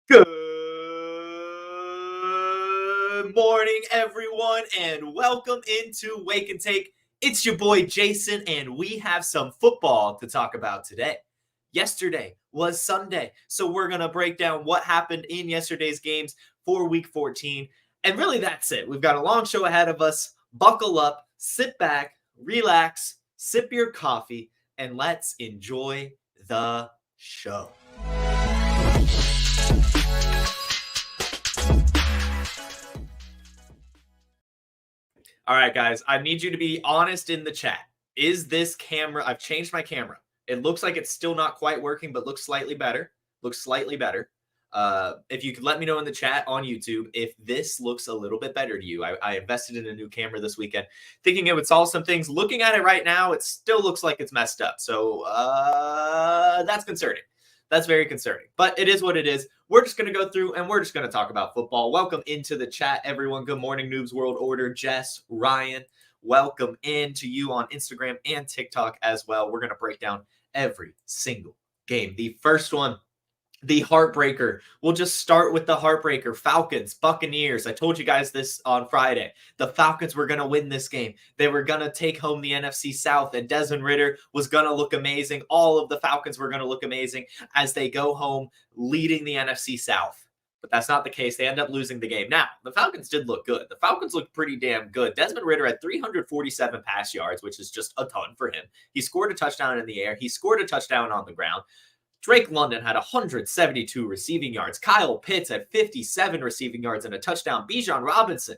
Good morning, everyone, and welcome into Wake and Take. It's your boy Jason, and we have some football to talk about today. Yesterday was Sunday, so we're going to break down what happened in yesterday's games for Week 14. And really, that's it. We've got a long show ahead of us. Buckle up, sit back, relax, sip your coffee, and let's enjoy the show. All right, guys, I need you to be honest in the chat. Is this camera, I've changed my camera. It looks like it's still not quite working, but looks slightly better. If you could let me know in the chat on YouTube if this looks a little bit better to you. I invested in a new camera this weekend, thinking it would solve some things. Looking at it right now, it still looks like it's messed up. So that's concerning. That's very concerning, but it is what it is. We're just going to go through and we're just going to talk about football. Welcome into the chat, everyone. Good morning, Noobs World Order. Jess, Ryan, welcome in to you on Instagram and TikTok as well. We're going to break down every single game. The first one, the heartbreaker. We'll just start with the heartbreaker. Falcons, Buccaneers. I told you guys this on Friday. The Falcons were going to win this game. They were going to take home the NFC South, and Desmond Ridder was going to look amazing. All of the Falcons were going to look amazing as they go home leading the NFC South. But that's not the case. They end up losing the game. Now, the Falcons did look good. The Falcons looked pretty damn good. Desmond Ridder had 347 pass yards, which is just a ton for him. He scored a touchdown in the air. He scored a touchdown on the ground. Drake London had 172 receiving yards. Kyle Pitts had 57 receiving yards and a touchdown. Bijan Robinson,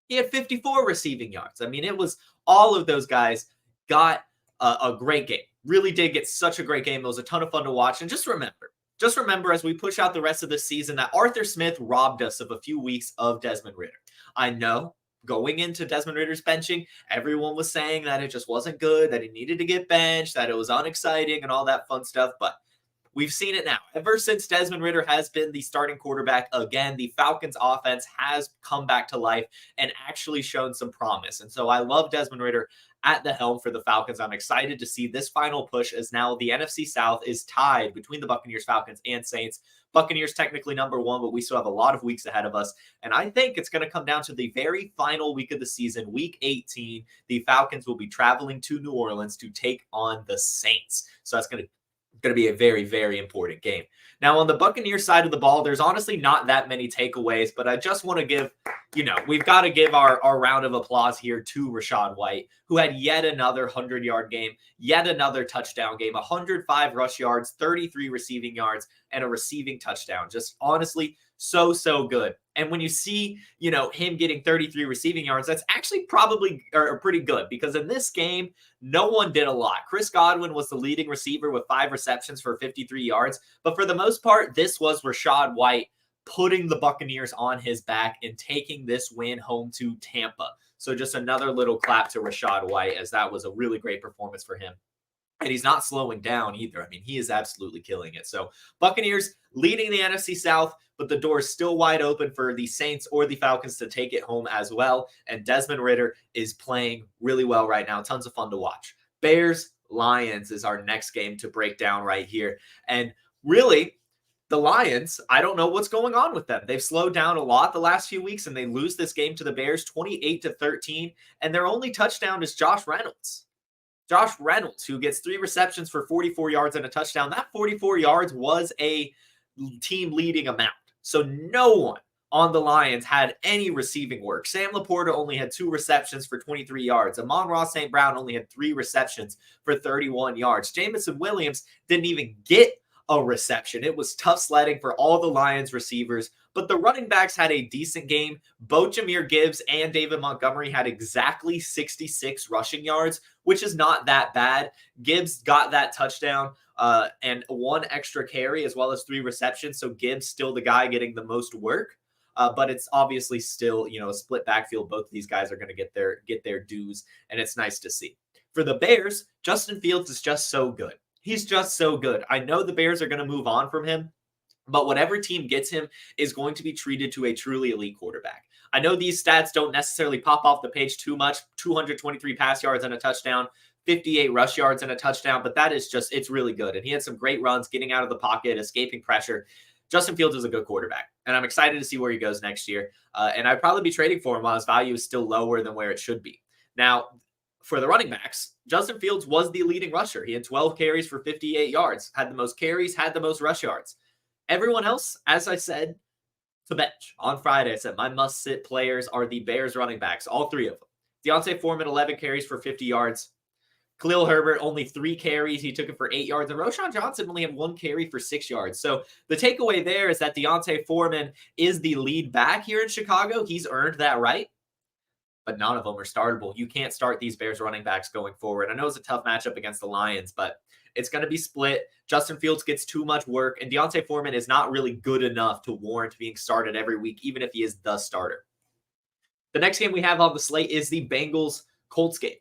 he had 54 receiving yards. I mean, it was all of those guys got a great game. Really did get such a great game. It was a ton of fun to watch. And just remember as we push out the rest of the season that Arthur Smith robbed us of a few weeks of Desmond Ridder. I know going into Desmond Ridder's benching, everyone was saying that it just wasn't good, that he needed to get benched, that it was unexciting and all that fun stuff. But we've seen it now. Ever since Desmond Ridder has been the starting quarterback again, the Falcons offense has come back to life and actually shown some promise. And so I love Desmond Ridder at the helm for the Falcons. I'm excited to see this final push as now the NFC South is tied between the Buccaneers, Falcons, and Saints. Buccaneers technically number one, but we still have a lot of weeks ahead of us. And I think it's going to come down to the very final week of the season, week 18. The Falcons will be traveling to New Orleans to take on the Saints. So that's going to be a very, very important game. Now, on the Buccaneers side of the ball, there's honestly not that many takeaways, but I just want to give, we've got to give our round of applause here to Rachaad White, who had yet another 100-yard game, yet another touchdown game, 105 rush yards, 33 receiving yards, and a receiving touchdown. Just honestly, so good. And when you see, him getting 33 receiving yards, that's actually probably pretty good because in this game, no one did a lot. Chris Godwin was the leading receiver with 5 receptions for 53 yards. But for the most part, this was Rachaad White putting the Buccaneers on his back and taking this win home to Tampa. So just another little clap to Rachaad White as that was a really great performance for him. And he's not slowing down either. I mean, he is absolutely killing it. So Buccaneers leading the NFC South, but the door is still wide open for the Saints or the Falcons to take it home as well. And Desmond Ridder is playing really well right now. Tons of fun to watch. Bears, Lions is our next game to break down right here. And really, the Lions, I don't know what's going on with them. They've slowed down a lot the last few weeks, and they lose this game to the Bears 28-13. And their only touchdown is Josh Reynolds. Josh Reynolds, who gets 3 receptions for 44 yards and a touchdown. That 44 yards was a team-leading amount. So no one on the Lions had any receiving work. Sam Laporta only had 2 receptions for 23 yards. Amon-Ra St. Brown only had 3 receptions for 31 yards. Jamison Williams didn't even get a reception. It was tough sledding for all the Lions receivers, but the running backs had a decent game. Both Jahmyr Gibbs and David Montgomery had exactly 66 rushing yards, which is not that bad. Gibbs got that touchdown and 1 extra carry as well as 3 receptions. So Gibbs still the guy getting the most work. But it's obviously still, a split backfield. Both of these guys are going to get their dues, and it's nice to see. For the Bears, Justin Fields is just so good. He's just so good. I know the Bears are going to move on from him, but whatever team gets him is going to be treated to a truly elite quarterback. I know these stats don't necessarily pop off the page too much. 223 pass yards and a touchdown, 58 rush yards and a touchdown, but that is just, it's really good. And he had some great runs, getting out of the pocket, escaping pressure. Justin Fields is a good quarterback, and I'm excited to see where he goes next year. And I'd probably be trading for him while his value is still lower than where it should be. Now, for the running backs, Justin Fields was the leading rusher. He had 12 carries for 58 yards, had the most carries, had the most rush yards. Everyone else, as I said, to bench. On Friday, I said my must-sit players are the Bears running backs, all three of them. Deontay Foreman, 11 carries for 50 yards. Khalil Herbert, only 3 carries. He took it for 8 yards. And Roschon Johnson only had 1 carry for 6 yards. So the takeaway there is that Deontay Foreman is the lead back here in Chicago. He's earned that right. But none of them are startable. You can't start these Bears running backs going forward. I know it's a tough matchup against the Lions, but it's going to be split. Justin Fields gets too much work, and Deontay Foreman is not really good enough to warrant being started every week, even if he is the starter. The next game we have on the slate is the Bengals-Colts game.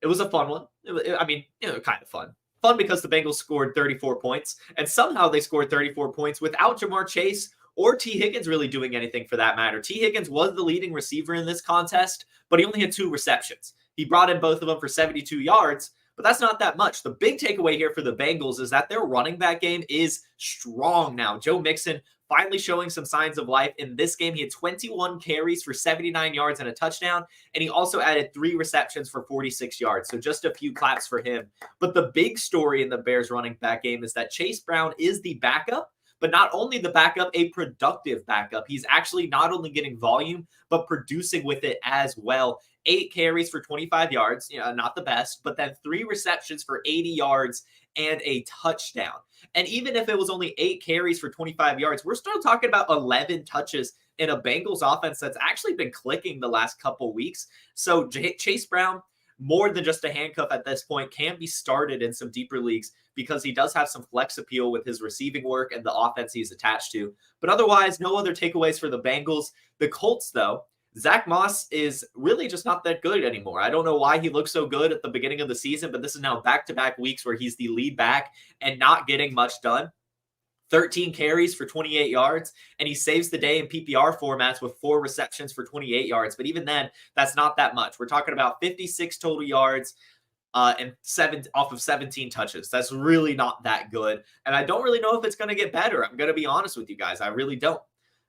It was a fun one. Kind of fun. Fun because the Bengals scored 34 points, and somehow they scored 34 points without Jamar Chase or T. Higgins really doing anything for that matter. T. Higgins was the leading receiver in this contest, but he only had 2 receptions. He brought in both of them for 72 yards, but that's not that much. The big takeaway here for the Bengals is that their running back game is strong now. Joe Mixon finally showing some signs of life. In this game, he had 21 carries for 79 yards and a touchdown, and he also added 3 receptions for 46 yards. So just a few claps for him. But the big story in the Bears running back game is that Chase Brown is the backup, but not only the backup, a productive backup. He's actually not only getting volume, but producing with it as well. 8 carries for 25 yards, not the best, but then 3 receptions for 80 yards and a touchdown. And even if it was only 8 carries for 25 yards, we're still talking about 11 touches in a Bengals offense that's actually been clicking the last couple weeks. So Chase Brown, more than just a handcuff at this point, can be started in some deeper leagues because he does have some flex appeal with his receiving work and the offense he's attached to. But otherwise, no other takeaways for the Bengals. The Colts, though, Zach Moss is really just not that good anymore. I don't know why he looked so good at the beginning of the season, but this is now back-to-back weeks where he's the lead back and not getting much done. 13 carries for 28 yards, and he saves the day in PPR formats with 4 receptions for 28 yards. But even then, that's not that much. We're talking about 56 total yards and 7 off of 17 touches. That's really not that good. And I don't really know if it's going to get better. I'm going to be honest with you guys. I really don't.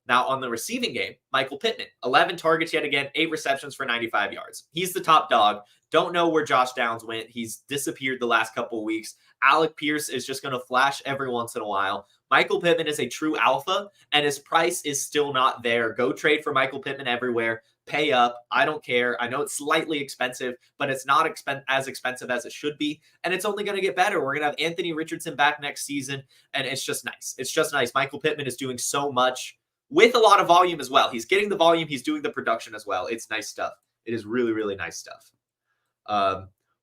Now, on the receiving game, Michael Pittman, 11 targets yet again, 8 receptions for 95 yards. He's the top dog. Don't know where Josh Downs went. He's disappeared the last couple of weeks. Alec Pierce is just going to flash every once in a while. Michael Pittman is a true alpha, and his price is still not there. Go trade for Michael Pittman everywhere. Pay up. I don't care. I know it's slightly expensive, but it's not as expensive as it should be, and it's only going to get better. We're going to have Anthony Richardson back next season, and it's just nice. It's just nice. Michael Pittman is doing so much with a lot of volume as well. He's getting the volume. He's doing the production as well. It's nice stuff. It is really, really nice stuff.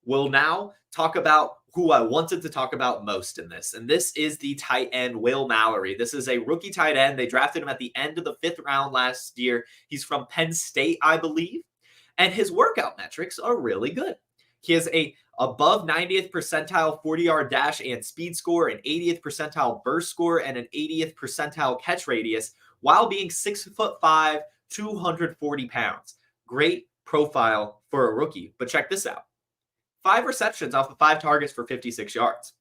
We'll now talk about who I wanted to talk about most in this, and this is the tight end, Will Mallory. This is a rookie tight end. They drafted him at the end of the 5th round last year. He's from Penn State, I believe, and his workout metrics are really good. He has a above 90th percentile 40-yard dash and speed score, an 80th percentile burst score, and an 80th percentile catch radius, while being 6'5", 240 pounds. Great profile for a rookie. But check this out. 5 receptions off of 5 targets for 56 yards.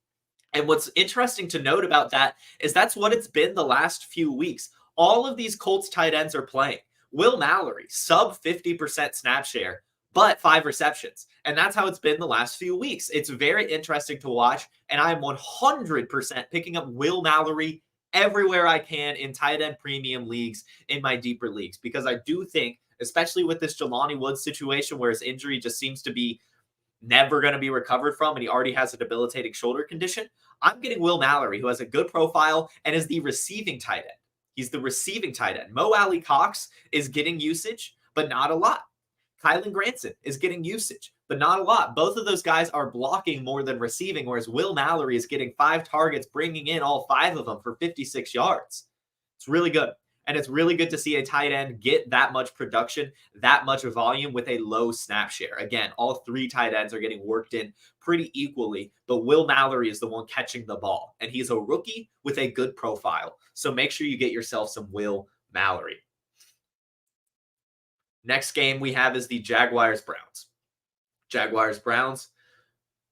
And what's interesting to note about that is that's what it's been the last few weeks. All of these Colts tight ends are playing. Will Mallory, sub 50% snap share, but 5 receptions. And that's how it's been the last few weeks. It's very interesting to watch. And I'm 100% picking up Will Mallory everywhere I can in tight end premium leagues, in my deeper leagues, because I do think, especially with this Jelani Woods situation where his injury just seems to be never going to be recovered from, and he already has a debilitating shoulder condition, I'm getting Will Mallory, who has a good profile and is the receiving tight end. He's the receiving tight end. Mo Alley Cox is getting usage, but not a lot. Kylan Granson is getting usage, but not a lot. Both of those guys are blocking more than receiving, whereas Will Mallory is getting 5 targets, bringing in all 5 of them for 56 yards. It's really good. And it's really good to see a tight end get that much production, that much volume with a low snap share. Again, all 3 tight ends are getting worked in pretty equally, but Will Mallory is the one catching the ball. And he's a rookie with a good profile. So make sure you get yourself some Will Mallory. Next game we have is the Jaguars-Browns. Jaguars-Browns.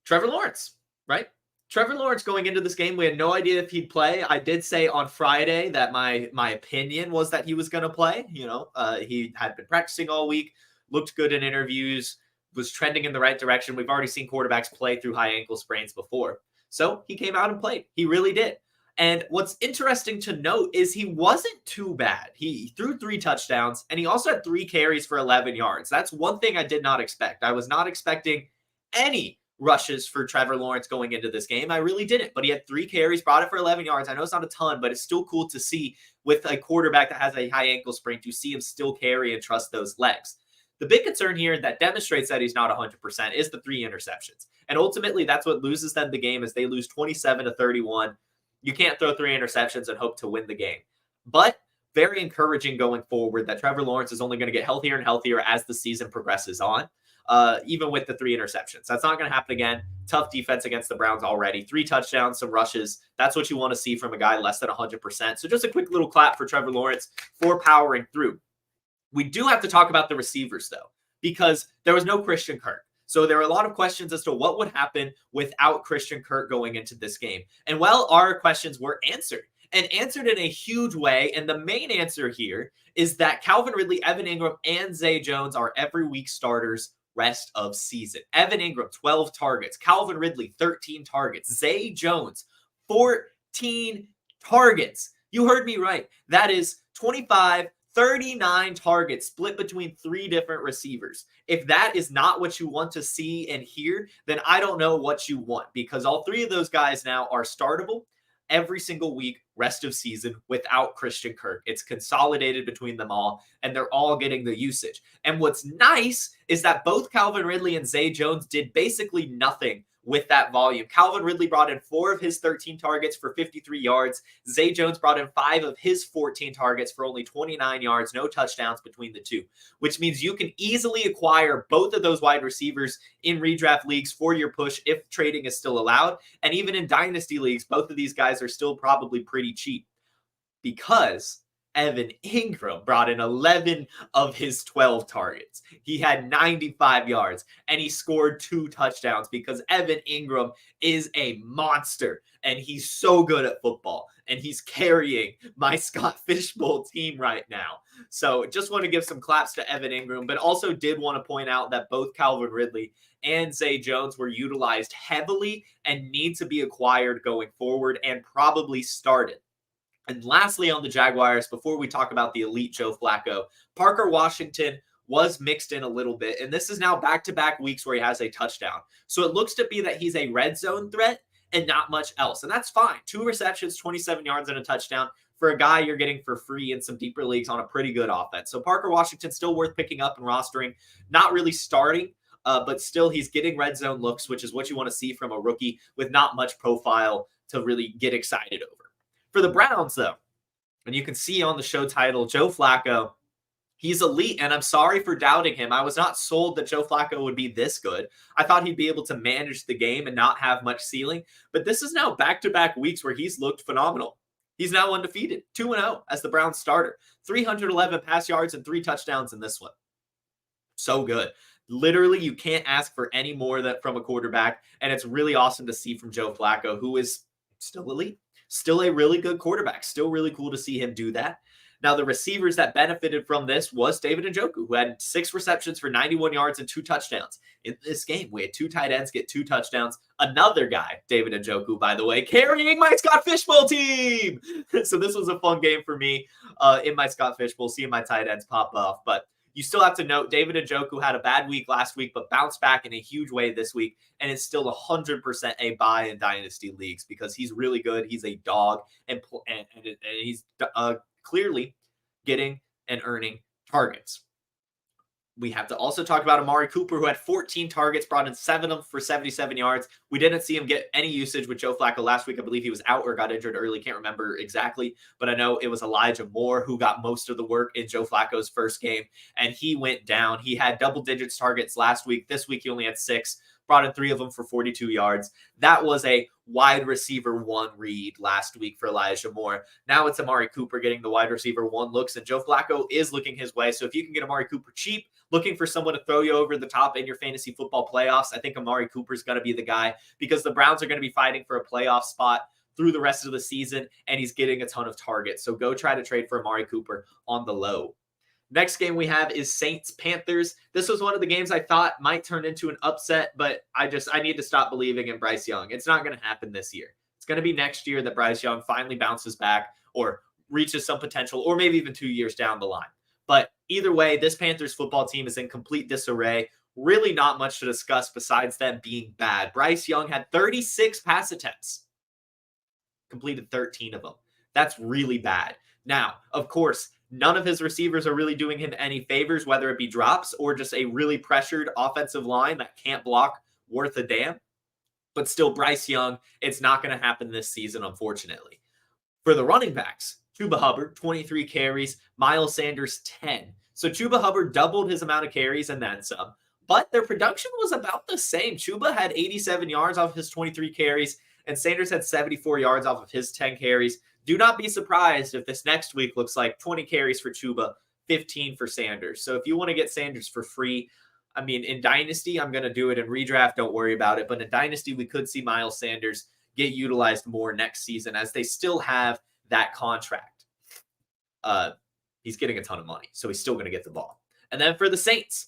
Trevor Lawrence, right? Trevor Lawrence going into this game, we had no idea if he'd play. I did say on Friday that my opinion was that he was going to play. He had been practicing all week, looked good in interviews, was trending in the right direction. We've already seen quarterbacks play through high ankle sprains before. So he came out and played. He really did. And what's interesting to note is he wasn't too bad. He threw 3 touchdowns, and he also had 3 carries for 11 yards. That's one thing I did not expect. I was not expecting any rushes for Trevor Lawrence going into this game. I really didn't, but he had 3 carries, brought it for 11 yards. I know it's not a ton, but it's still cool to see with a quarterback that has a high ankle sprain to see him still carry and trust those legs. The big concern here that demonstrates that he's not 100% is the 3 interceptions. And ultimately, that's what loses them the game as they lose 27-31. You can't throw 3 interceptions and hope to win the game. But very encouraging going forward that Trevor Lawrence is only going to get healthier and healthier as the season progresses on. Even with the 3 interceptions. That's not going to happen again. Tough defense against the Browns already. 3 touchdowns, some rushes. That's what you want to see from a guy less than 100%. So just a quick little clap for Trevor Lawrence for powering through. We do have to talk about the receivers, though, because there was no Christian Kirk. So there are a lot of questions as to what would happen without Christian Kirk going into this game. And while our questions were answered, and answered in a huge way, and the main answer here is that Calvin Ridley, Evan Ingram, and Zay Jones are every week starters rest of season. Evan Ingram, 12 targets. Calvin Ridley, 13 targets. Zay Jones, 14 targets. You heard me right. That is 39 targets split between 3 different receivers. If that is not what you want to see and hear, then I don't know what you want, because all 3 of those guys now are startable every single week, rest of season, without Christian Kirk. It's consolidated between them all, and they're all getting the usage. And what's nice is that both Calvin Ridley and Zay Jones did basically nothing with that volume. Calvin Ridley brought in 4 of his 13 targets for 53 yards. Zay Jones brought in 5 of his 14 targets for only 29 yards, no touchdowns between the 2, which means you can easily acquire both of those wide receivers in redraft leagues for your push if trading is still allowed. And even in dynasty leagues, both of these guys are still probably pretty cheap, because Evan Ingram brought in 11 of his 12 targets. He had 95 yards and he scored 2 touchdowns because Evan Ingram is a monster and he's so good at football and he's carrying my Scott Fishbowl team right now. So just want to give some claps to Evan Ingram, but also did want to point out that both Calvin Ridley and Zay Jones were utilized heavily and need to be acquired going forward and probably started. And lastly, on the Jaguars, before we talk about the elite Joe Flacco, Parker Washington was mixed in a little bit. And this is now back-to-back weeks where he has a touchdown. So it looks to be that he's a red zone threat and not much else. And that's fine. 2 receptions, 27 yards, and a touchdown for a guy you're getting for free in some deeper leagues on a pretty good offense. So Parker Washington still worth picking up and rostering. Not really starting, but still he's getting red zone looks, which is what you want to see from a rookie with not much profile to really get excited over. For the Browns, though, and you can see on the show title, Joe Flacco, he's elite, and I'm sorry for doubting him. I was not sold that Joe Flacco would be this good. I thought he'd be able to manage the game and not have much ceiling, but this is now back-to-back weeks where he's looked phenomenal. He's now undefeated, 2-0 as the Browns starter, 311 pass yards and 3 touchdowns in this one. So good. Literally, you can't ask for any more from a quarterback, and it's really awesome to see from Joe Flacco, who is still elite. Still a really good quarterback. Still really cool to see him do that. Now, the receivers that benefited from this was David Njoku, who had 6 receptions for 91 yards and 2 touchdowns. In this game, we had 2 tight ends get 2 touchdowns. Another guy, David Njoku, by the way, carrying my Scott Fishbowl team. So this was a fun game for me in my Scott Fishbowl, seeing my tight ends pop off. But you still have to note David Njoku had a bad week last week, but bounced back in a huge way this week. And it's still 100% a buy in dynasty leagues because he's really good. He's a dog and he's clearly getting and earning targets. We have to also talk about Amari Cooper, who had 14 targets, brought in 7 of them for 77 yards. We didn't see him get any usage with Joe Flacco last week. I believe he was out or got injured early. Can't remember exactly, but I know it was Elijah Moore who got most of the work in Joe Flacco's first game, and he went down. He had double digits targets last week. This week, he only had 6, brought in 3 of them for 42 yards. That was a wide receiver 1 read last week for Elijah Moore. Now it's Amari Cooper getting the wide receiver 1 looks, and Joe Flacco is looking his way. So if you can get Amari Cooper cheap, looking for someone to throw you over the top in your fantasy football playoffs, I think Amari Cooper is going to be the guy because the Browns are going to be fighting for a playoff spot through the rest of the season, and he's getting a ton of targets. So go try to trade for Amari Cooper on the low. Next game we have is Saints-Panthers. This was one of the games I thought might turn into an upset, but I need to stop believing in Bryce Young. It's not going to happen this year. It's going to be next year that Bryce Young finally bounces back or reaches some potential, or maybe even 2 years down the line. But either way, this Panthers football team is in complete disarray. Really not much to discuss besides them being bad. Bryce Young had 36 pass attempts, completed 13 of them. That's really bad. Now, of course, none of his receivers are really doing him any favors, whether it be drops or just a really pressured offensive line that can't block worth a damn. But still, Bryce Young, it's not going to happen this season, unfortunately. For the running backs, Chuba Hubbard, 23 carries, Miles Sanders, 10. So Chuba Hubbard doubled his amount of carries and then some, but their production was about the same. Chuba had 87 yards off of his 23 carries, and Sanders had 74 yards off of his 10 carries. Do not be surprised if this next week looks like 20 carries for Chuba, 15 for Sanders. So if you want to get Sanders for free, I mean, in Dynasty, I'm going to do it. In Redraft, don't worry about it. But in Dynasty, we could see Miles Sanders get utilized more next season as they still have that contract. He's getting a ton of money, so he's still going to get the ball. And then for the Saints,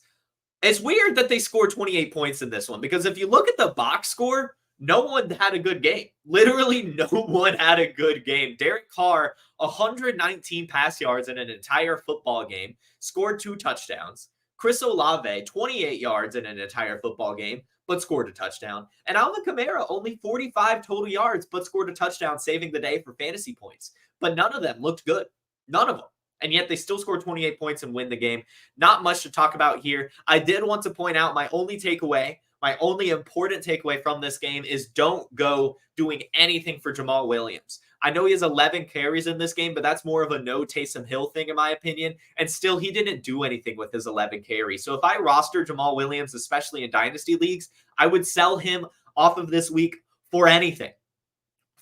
it's weird that they scored 28 points in this one because if you look at the box score, no one had a good game. Literally no one had a good game. Derek Carr, 119 pass yards in an entire football game, scored 2 touchdowns. Chris Olave, 28 yards in an entire football game, but scored a touchdown. And Alvin Kamara, only 45 total yards, but scored a touchdown, saving the day for fantasy points. But none of them looked good. None of them. And yet they still scored 28 points and win the game. Not much to talk about here. I did want to point out my only important takeaway from this game is don't go doing anything for Jamal Williams. I know he has 11 carries in this game, but that's more of a no Taysom Hill thing in my opinion. And still, he didn't do anything with his 11 carries. So if I roster Jamal Williams, especially in Dynasty leagues, I would sell him off of this week for anything.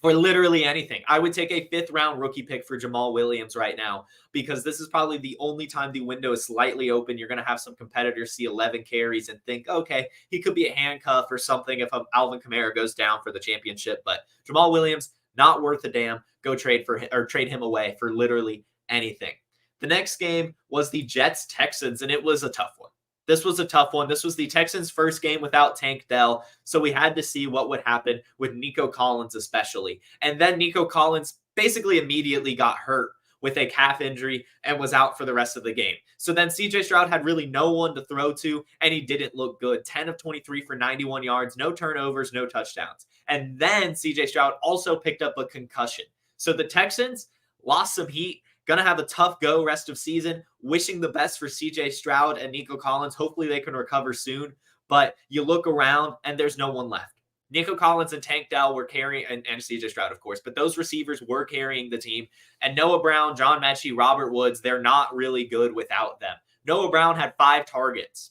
For literally anything. I would take a 5th-round rookie pick for Jamal Williams right now because this is probably the only time the window is slightly open. You're going to have some competitors see 11 carries and think, okay, he could be a handcuff or something if Alvin Kamara goes down for the championship. But Jamal Williams, not worth a damn. Go trade for him or trade him away for literally anything. The next game was the Jets-Texans, and it was a tough one. This was a tough one. This was the Texans' first game without Tank Dell, so we had to see what would happen with Nico Collins especially. And then Nico Collins basically immediately got hurt with a calf injury and was out for the rest of the game. So then CJ Stroud had really no one to throw to, and he didn't look good. 10 of 23 for 91 yards, no turnovers, no touchdowns. And then CJ Stroud also picked up a concussion. So the Texans lost some heat. Going to have a tough go rest of season. Wishing the best for CJ Stroud and Nico Collins. Hopefully they can recover soon. But you look around and there's no one left. Nico Collins and Tank Dell were carrying, and CJ Stroud, of course, but those receivers were carrying the team. And Noah Brown, John Mechie, Robert Woods, they're not really good without them. Noah Brown had 5 targets,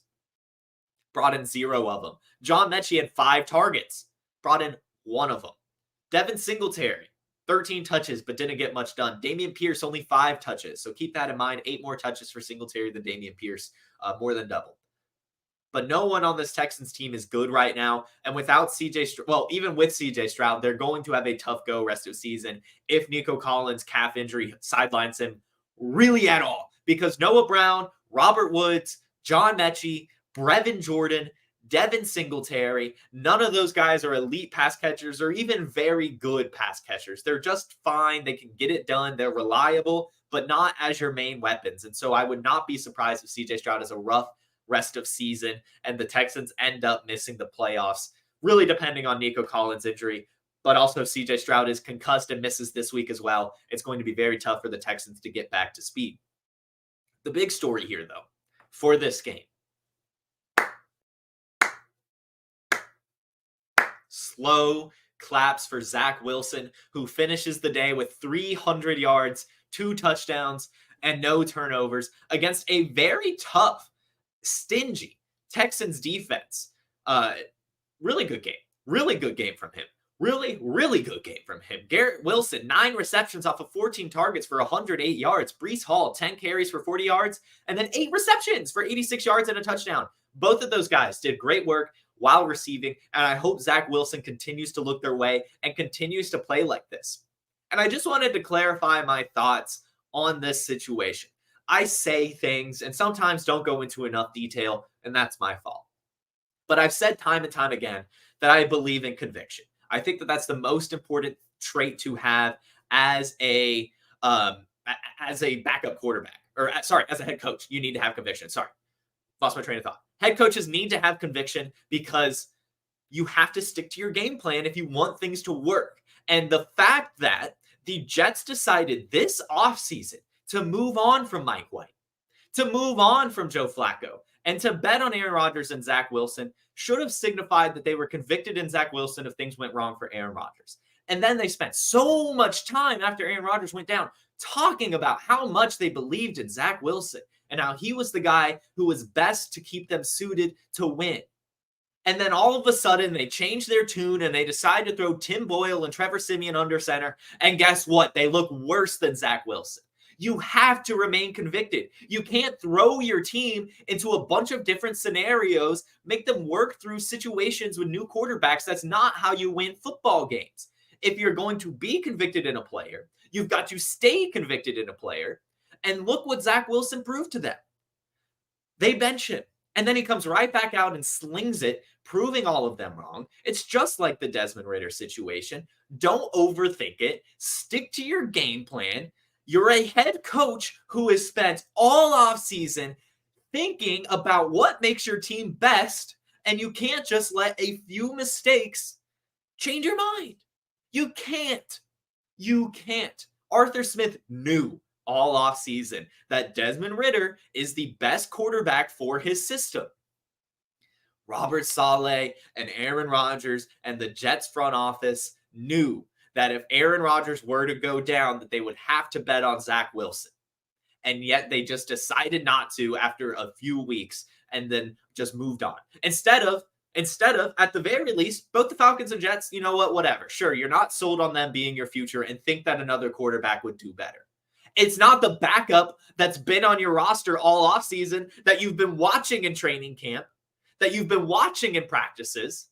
brought in 0 of them. John Mechie had 5 targets, brought in 1 of them. Devin Singletary, 13 touches, but didn't get much done. Dameon Pierce, only 5 touches. So keep that in mind. 8 more touches for Singletary than Dameon Pierce, more than double. But no one on this Texans team is good right now. And without even with CJ Stroud, they're going to have a tough go rest of season if Nico Collins' calf injury sidelines him really at all. Because Noah Brown, Robert Woods, John Mechie, Brevin Jordan, Devin Singletary, none of those guys are elite pass catchers or even very good pass catchers. They're just fine. They can get it done. They're reliable, but not as your main weapons. And so I would not be surprised if CJ Stroud has a rough rest of season and the Texans end up missing the playoffs, really depending on Nico Collins' injury. But also CJ Stroud is concussed and misses this week as well. It's going to be very tough for the Texans to get back to speed. The big story here, though, for this game, slow claps for Zach Wilson, who finishes the day with 300 yards, 2 touchdowns, and no turnovers against a very tough, stingy Texans defense. Really good game. Really good game from him. Really, really good game from him. Garrett Wilson, 9 receptions off of 14 targets for 108 yards. Breece Hall, 10 carries for 40 yards, and then 8 receptions for 86 yards and a touchdown. Both of those guys did great work while receiving, and I hope Zach Wilson continues to look their way and continues to play like this. And I just wanted to clarify my thoughts on this situation. I say things and sometimes don't go into enough detail, and that's my fault. But I've said time and time again that I believe in conviction. I think that that's the most important trait to have as a backup quarterback, or as a head coach. You need to have conviction. Sorry, lost my train of thought. Head coaches need to have conviction because you have to stick to your game plan if you want things to work. And the fact that the Jets decided this offseason to move on from Mike White, to move on from Joe Flacco, and to bet on Aaron Rodgers and Zach Wilson should have signified that they were convicted in Zach Wilson if things went wrong for Aaron Rodgers. And then they spent so much time after Aaron Rodgers went down talking about how much they believed in Zach Wilson and how he was the guy who was best to keep them suited to win. And then all of a sudden they changed their tune and they decided to throw Tim Boyle and Trevor Siemian under center. And guess what? They look worse than Zach Wilson. You have to remain convicted. You can't throw your team into a bunch of different scenarios, make them work through situations with new quarterbacks. That's not how you win football games. If you're going to be convicted in a player, you've got to stay convicted in a player. And look what Zach Wilson proved to them. They bench him. And then he comes right back out and slings it, proving all of them wrong. It's just like the Desmond Ridder situation. Don't overthink it. Stick to your game plan. You're a head coach who has spent all offseason thinking about what makes your team best, and you can't just let a few mistakes change your mind. You can't. You can't. Arthur Smith knew all offseason that Desmond Ridder is the best quarterback for his system. Robert Saleh and Aaron Rodgers and the Jets front office knew that if Aaron Rodgers were to go down, that they would have to bet on Zach Wilson. And yet they just decided not to after a few weeks and then just moved on. Instead of, at the very least, both the Falcons and Jets, you know what, whatever. Sure, you're not sold on them being your future and think that another quarterback would do better. It's not the backup that's been on your roster all offseason that you've been watching in training camp, that you've been watching in practices,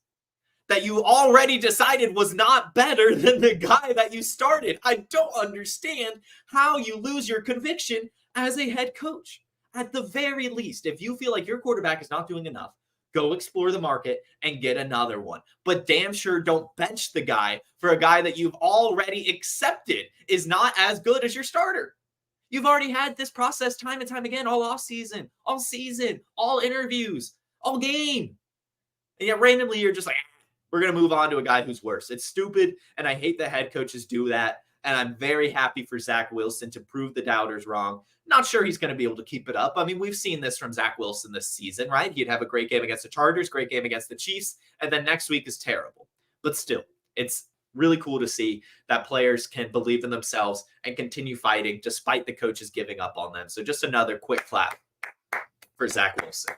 that you already decided was not better than the guy that you started. I don't understand how you lose your conviction as a head coach. At the very least, if you feel like your quarterback is not doing enough, go explore the market and get another one. But damn sure don't bench the guy for a guy that you've already accepted is not as good as your starter. You've already had this process time and time again, all offseason, all season, all interviews, all game. And yet randomly you're just like, we're going to move on to a guy who's worse. It's stupid, and I hate that head coaches do that. And I'm very happy for Zach Wilson to prove the doubters wrong. Not sure he's going to be able to keep it up. I mean, we've seen this from Zach Wilson this season, right? He'd have a great game against the Chargers, great game against the Chiefs, and then next week is terrible. But still, it's really cool to see that players can believe in themselves and continue fighting despite the coaches giving up on them. So just another quick clap for Zach Wilson.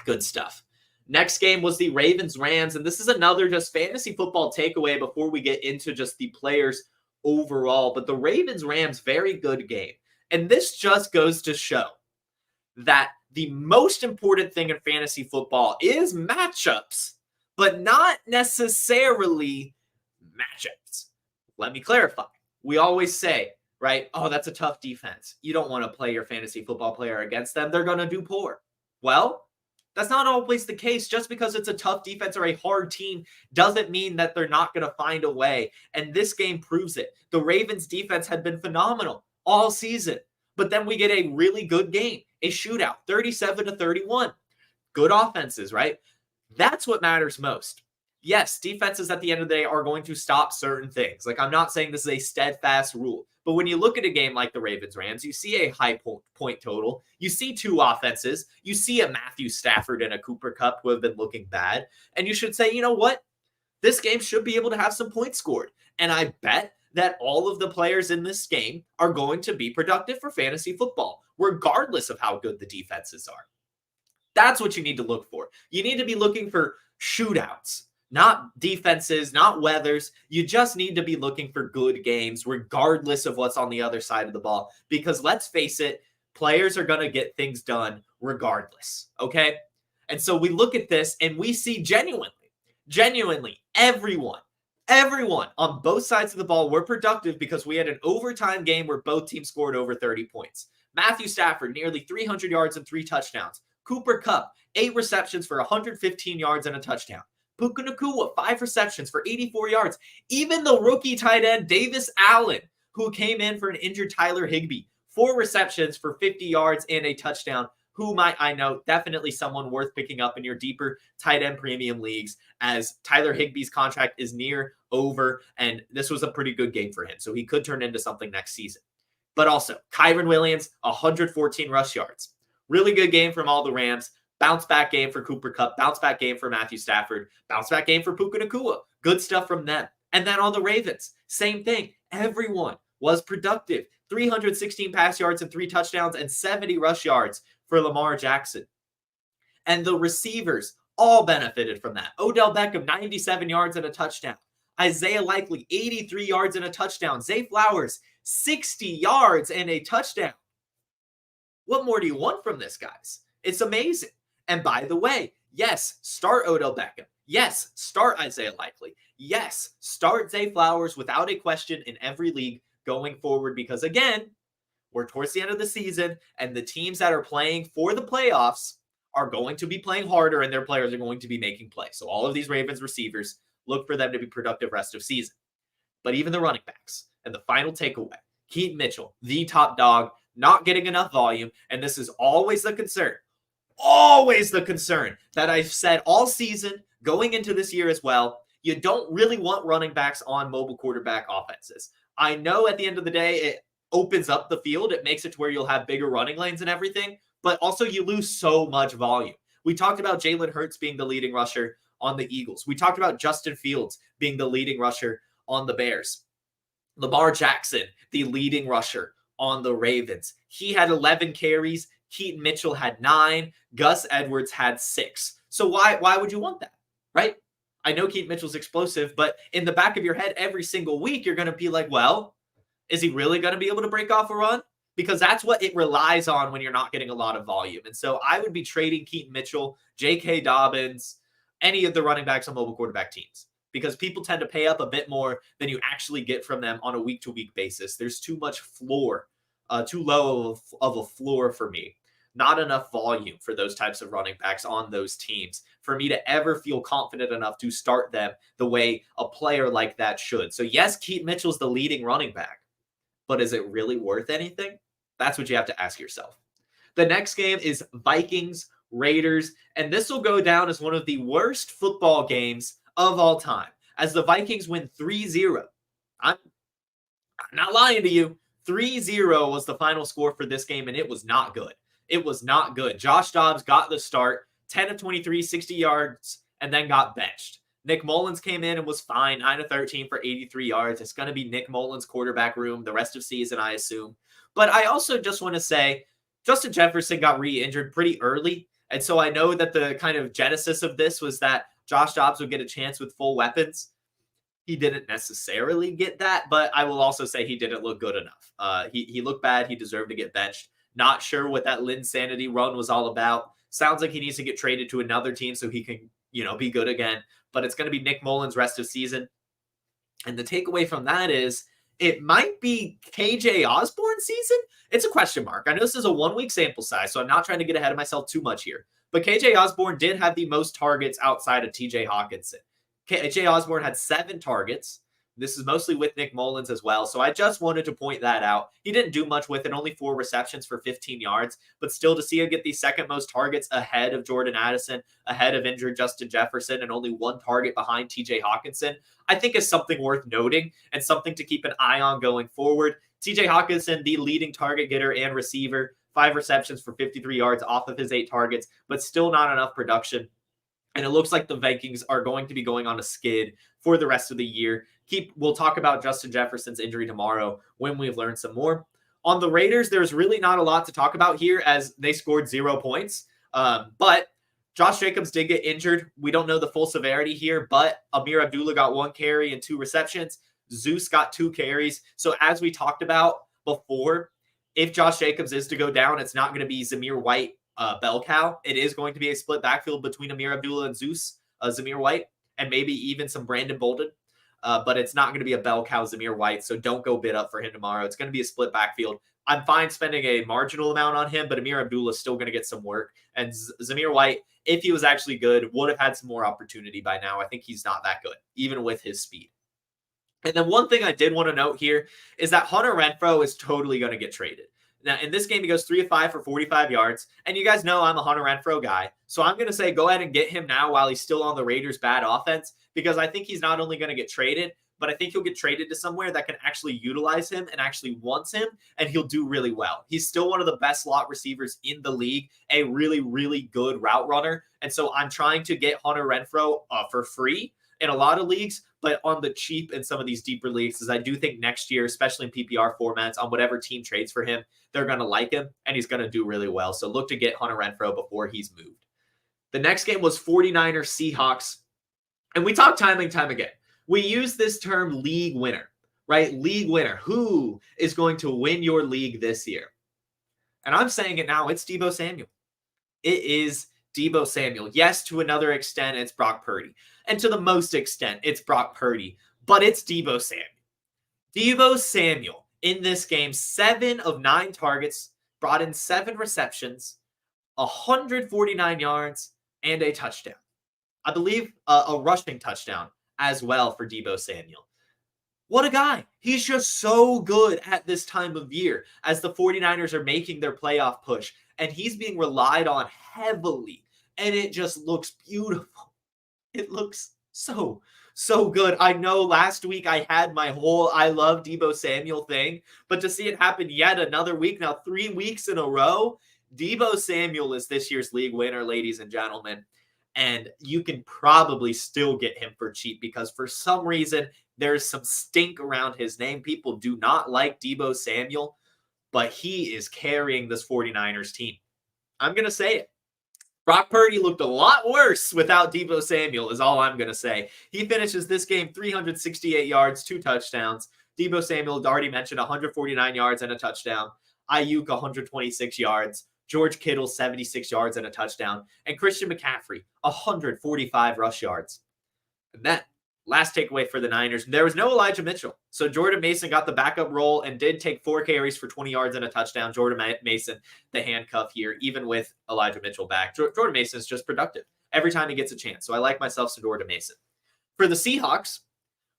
Good stuff. Next game was the Ravens-Rams, and this is another just fantasy football takeaway before we get into just the players overall. But the Ravens-Rams, very good game. And this just goes to show that the most important thing in fantasy football is matchups, but not necessarily matchups. Let me clarify. We always say, right, oh, that's a tough defense. You don't want to play your fantasy football player against them. They're going to do poor. Well, that's not always the case. Just because it's a tough defense or a hard team doesn't mean that they're not going to find a way. And this game proves it. The Ravens defense had been phenomenal all season. But then we get a really good game, a shootout, 37-31. Good offenses, right? That's what matters most. Yes, defenses at the end of the day are going to stop certain things. Like, I'm not saying this is a steadfast rule. But when you look at a game like the Ravens-Rams, you see a high point total. You see two offenses. You see a Matthew Stafford and a Cooper Kupp who have been looking bad. And you should say, you know what? This game should be able to have some points scored. And I bet that all of the players in this game are going to be productive for fantasy football, regardless of how good the defenses are. That's what you need to look for. You need to be looking for shootouts, not defenses, not weathers. You just need to be looking for good games, regardless of what's on the other side of the ball. Because let's face it, players are going to get things done regardless. Okay. And so we look at this and we see genuinely everyone on both sides of the ball were productive because we had an overtime game where both teams scored over 30 points. Matthew Stafford, nearly 300 yards and 3 touchdowns. Cooper Kupp, 8 receptions for 115 yards and a touchdown. Puka Nacua, 5 receptions for 84 yards. Even the rookie tight end, Davis Allen, who came in for an injured Tyler Higbee, 4 receptions for 50 yards and a touchdown. Who might I know, definitely someone worth picking up in your deeper tight end premium leagues, as Tyler Higbee's contract is near over, and this was a pretty good game for him, so he could turn into something next season. But also, Kyren Williams, 114 rush yards. Really good game from all the Rams. Bounce back game for Cooper Kupp. Bounce back game for Matthew Stafford. Bounce back game for Puka Nacua. Good stuff from them. And then on the Ravens, same thing. Everyone was productive. 316 pass yards and 3 touchdowns and 70 rush yards for Lamar Jackson. And the receivers all benefited from that. Odell Beckham, 97 yards and a touchdown. Isaiah Likely, 83 yards and a touchdown. Zay Flowers, 60 yards and a touchdown. What more do you want from this, guys? It's amazing. And by the way, yes, start Odell Beckham. Yes, start Isaiah Likely. Yes, start Zay Flowers without a question in every league going forward, because again, we're towards the end of the season and the teams that are playing for the playoffs are going to be playing harder and their players are going to be making plays. So all of these Ravens receivers, look for them to be productive rest of season. But even the running backs, and the final takeaway, Keaton Mitchell, the top dog, not getting enough volume. And this is always the concern that I've said all season going into this year as well. You don't really want running backs on mobile quarterback offenses. I know at the end of the day, it opens up the field. It makes it to where you'll have bigger running lanes and everything, but also you lose so much volume. We talked about Jalen Hurts being the leading rusher on the Eagles. We talked about Justin Fields being the leading rusher on the Bears. Lamar Jackson, the leading rusher on the Ravens. He had 11 carries. Keaton Mitchell had 9. Gus Edwards had 6. So why would you want that, right? I know Keaton Mitchell's explosive, but in the back of your head every single week, you're going to be like, well, is he really going to be able to break off a run? Because that's what it relies on when you're not getting a lot of volume. And so I would be trading Keaton Mitchell, J.K. Dobbins, any of the running backs on mobile quarterback teams, because people tend to pay up a bit more than you actually get from them on a week-to-week basis. There's too much floor, too low of a floor for me. Not enough volume for those types of running backs on those teams for me to ever feel confident enough to start them the way a player like that should. So yes, Keaton Mitchell's the leading running back, but is it really worth anything? That's what you have to ask yourself. The next game is Vikings Raiders, and this will go down as one of the worst football games of all time, as the Vikings win 3-0. I'm not lying to you. 3-0 was the final score for this game, and it was not good. It was not good. Josh Dobbs got the start, 10 of 23, 60 yards, and then got benched. Nick Mullins came in and was fine, 9 of 13 for 83 yards. It's going to be Nick Mullins' quarterback room the rest of season, I assume. But I also just want to say Justin Jefferson got re-injured pretty early. And so I know that the kind of genesis of this was that Josh Dobbs would get a chance with full weapons. He didn't necessarily get that, but I will also say he didn't look good enough. He looked bad. He deserved to get benched. Not sure what that Linsanity run was all about. Sounds like he needs to get traded to another team so he can, be good again. But it's going to be Nick Mullins rest of season. And the takeaway from that is it might be KJ Osborne season. It's a question mark. I know this is a 1-week sample size, so I'm not trying to get ahead of myself too much here. But KJ Osborne did have the most targets outside of TJ Hawkinson. KJ Osborne had 7 targets. This is mostly with Nick Mullins as well. So I just wanted to point that out. He didn't do much with it, only 4 receptions for 15 yards. But still, to see him get the second most targets ahead of Jordan Addison, ahead of injured Justin Jefferson, and only 1 target behind TJ Hawkinson, I think is something worth noting and something to keep an eye on going forward. TJ Hawkinson, the leading target getter and receiver, 5 receptions for 53 yards off of his 8 targets, but still not enough production. And it looks like the Vikings are going to be going on a skid for the rest of the year. We'll talk about Justin Jefferson's injury tomorrow when we've learned some more. On the Raiders, there's really not a lot to talk about here as they scored 0 points. But Josh Jacobs did get injured. We don't know the full severity here, but Amir Abdullah got 1 carry and 2 receptions. Zeus got 2 carries. So as we talked about before, if Josh Jacobs is to go down, it's not going to be Zamir White, bell cow. It is going to be a split backfield between Amir Abdullah and Zeus, Zamir White, and maybe even some Brandon Bolden. But it's not going to be a bell cow Zamir White, so don't go bid up for him tomorrow. It's going to be a split backfield. I'm fine spending a marginal amount on him, but Amir Abdullah is still going to get some work. And Zamir White, if he was actually good, would have had some more opportunity by now. I think he's not that good, even with his speed. And then one thing I did want to note here is that Hunter Renfrow is totally going to get traded. Now, in this game, he goes 3 of 5 for 45 yards. And you guys know I'm a Hunter Renfrow guy. So I'm going to say go ahead and get him now while he's still on the Raiders' bad offense, because I think he's not only going to get traded, but I think he'll get traded to somewhere that can actually utilize him and actually wants him, and he'll do really well. He's still one of the best slot receivers in the league, a really, really good route runner. And so I'm trying to get Hunter Renfrow for free in a lot of leagues, but on the cheap in some of these deeper leagues, because I do think next year, especially in PPR formats, on whatever team trades for him, they're going to like him, and he's going to do really well. So look to get Hunter Renfrow before he's moved. The next game was 49ers Seahawks, and we talked time and time again. We use this term league winner, right? League winner. Who is going to win your league this year? And I'm saying it now. It's Deebo Samuel. It is Deebo Samuel. Yes, to another extent, it's Brock Purdy. And to the most extent, it's Brock Purdy. But it's Deebo Samuel. Deebo Samuel in this game, 7 of 9 targets, brought in 7 receptions, 149 yards, and a touchdown. I believe a rushing touchdown as well for Deebo Samuel. What a guy. He's just so good at this time of year as the 49ers are making their playoff push, and he's being relied on heavily, and it just looks beautiful. It looks so good. I know last week I had my whole I love Deebo Samuel thing, but to see it happen yet another week, now 3 weeks in a row, Deebo Samuel is this year's league winner, ladies and gentlemen. And you can probably still get him for cheap because for some reason, there's some stink around his name. People do not like Deebo Samuel, but he is carrying this 49ers team. I'm going to say it. Brock Purdy looked a lot worse without Deebo Samuel is all I'm going to say. He finishes this game 368 yards, 2 touchdowns. Deebo Samuel, already mentioned, 149 yards and a touchdown. Ayuk, 126 yards. George Kittle, 76 yards and a touchdown. And Christian McCaffrey, 145 rush yards. And that last takeaway for the Niners, there was no Elijah Mitchell. So Jordan Mason got the backup role and did take 4 carries for 20 yards and a touchdown. Jordan Mason, the handcuff here, even with Elijah Mitchell back. Jordan Mason is just productive every time he gets a chance. So I like myself some Jordan Mason. For the Seahawks,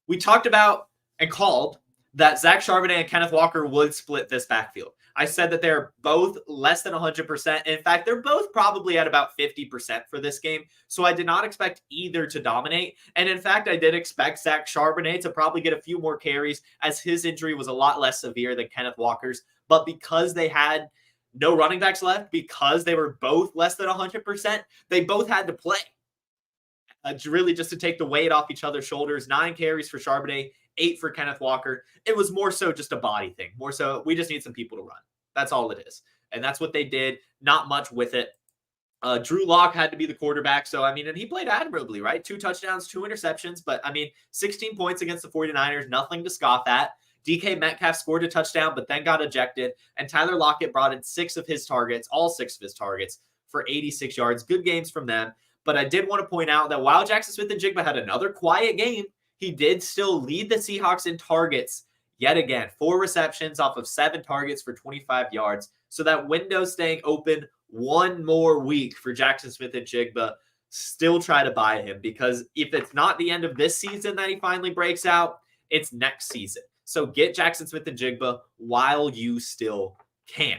we talked about and called that Zach Charbonnet and Kenneth Walker would split this backfield. I said that they're both less than 100%. In fact, they're both probably at about 50% for this game. So I did not expect either to dominate. And in fact, I did expect Zach Charbonnet to probably get a few more carries as his injury was a lot less severe than Kenneth Walker's. But because they had no running backs left, because they were both less than 100%, they both had to play. Really just to take the weight off each other's shoulders. 9 carries for Charbonnet, 8 for Kenneth Walker. It was more so just a body thing. More so, we just need some people to run. That's all it is. And that's what they did. Not much with it. Drew Lock had to be the quarterback. So, I mean, and he played admirably, right? 2 touchdowns, 2 interceptions. But, I mean, 16 points against the 49ers. Nothing to scoff at. DK Metcalf scored a touchdown, but then got ejected. And Tyler Lockett brought in 6 of his targets, all 6 of his targets, for 86 yards. Good games from them. But I did want to point out that while Jackson Smith-Njigba had another quiet game, he did still lead the Seahawks in targets yet again. 4 receptions off of 7 targets for 25 yards. So that window staying open one more week for Jackson Smith-Njigba. Still try to buy him because if it's not the end of this season that he finally breaks out, it's next season. So get Jackson Smith-Njigba while you still can.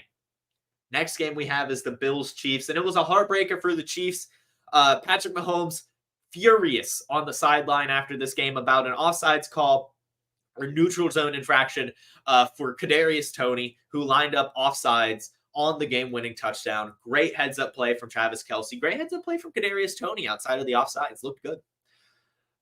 Next game we have is the Bills-Chiefs, and it was a heartbreaker for the Chiefs. Patrick Mahomes furious on the sideline after this game about an offsides call or neutral zone infraction for Kadarius Toney, who lined up offsides on the game-winning touchdown. Great heads-up play from Travis Kelce. Great heads-up play from Kadarius Toney outside of the offsides. Looked good.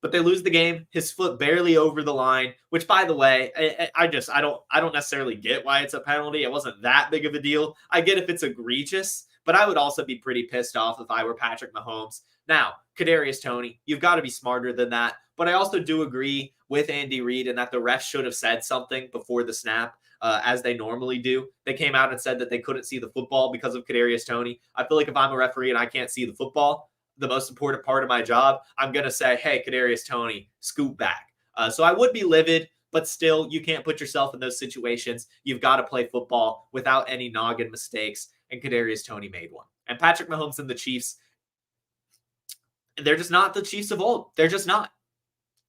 But they lose the game. His foot barely over the line, which, by the way, I don't necessarily get why it's a penalty. It wasn't that big of a deal. I get if it's egregious, but I would also be pretty pissed off if I were Patrick Mahomes. Now, Kadarius Toney, you've got to be smarter than that. But I also do agree with Andy Reid in that the refs should have said something before the snap, as they normally do. They came out and said that they couldn't see the football because of Kadarius Toney. I feel like if I'm a referee and I can't see the football, the most important part of my job, I'm going to say, hey, Kadarius Toney, scoot back. So I would be livid, but still, you can't put yourself in those situations. You've got to play football without any noggin mistakes, and Kadarius Toney made one. And Patrick Mahomes and the Chiefs, they're just not the Chiefs of old. They're just not.